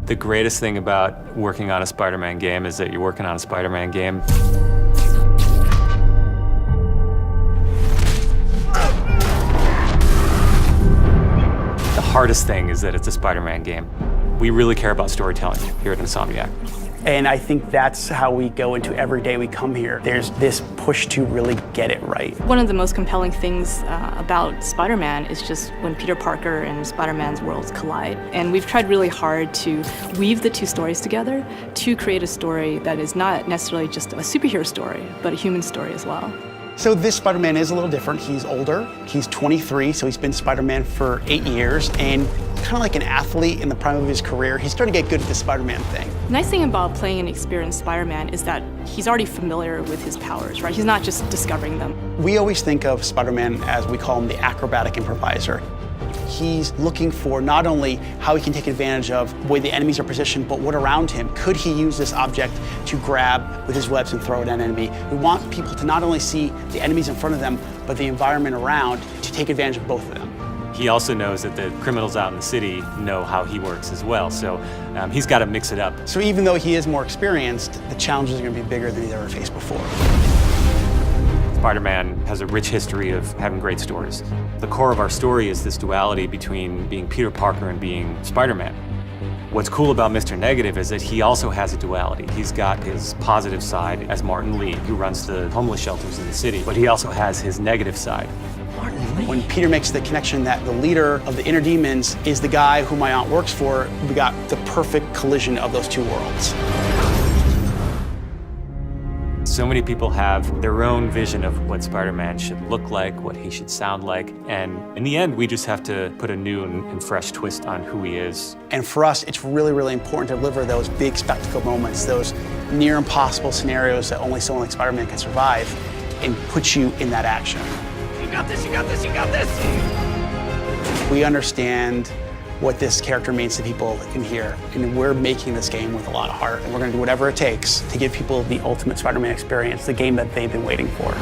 The greatest thing about working on a Spider-Man game is that you're working on a Spider-Man game. The hardest thing is that it's a Spider-Man game. We really care about storytelling here at Insomniac. And I think that's how we go into every day we come here. There's this push to really get it right. One of the most compelling things about Spider-Man is just when Peter Parker and Spider-Man's worlds collide. And we've tried really hard to weave the two stories together to create a story that is not necessarily just a superhero story, but a human story as well. So this Spider-Man is a little different. He's older, he's 23, so he's been Spider-Man for 8 years, and kind of like an athlete in the prime of his career, he's starting to get good at the Spider-Man thing. The nice thing about playing an experienced Spider-Man is that he's already familiar with his powers, right? He's not just discovering them. We always think of Spider-Man as, we call him, the acrobatic improviser. He's looking for not only how he can take advantage of the way the enemies are positioned, but what around him. Could he use this object to grab with his webs and throw at an enemy? We want people to not only see the enemies in front of them, but the environment around, to take advantage of both of them. He also knows that the criminals out in the city know how he works as well, so he's got to mix it up. So even though he is more experienced, the challenges are going to be bigger than he's ever faced before. Spider-Man has a rich history of having great stories. The core of our story is this duality between being Peter Parker and being Spider-Man. What's cool about Mr. Negative is that he also has a duality. He's got his positive side as Martin Lee, who runs the homeless shelters in the city, but he also has his negative side. When Peter makes the connection that the leader of the inner demons is the guy who my aunt works for, we got the perfect collision of those two worlds. So many people have their own vision of what Spider-Man should look like, what he should sound like, and in the end, we just have to put a new and fresh twist on who he is. And for us, it's really, really important to deliver those big spectacle moments, those near impossible scenarios that only someone like Spider-Man can survive, and put you in that action. You got this, you got this, you got this! We understand what this character means to people in here, and we're making this game with a lot of heart, and we're going to do whatever it takes to give people the ultimate Spider-Man experience, the game that they've been waiting for.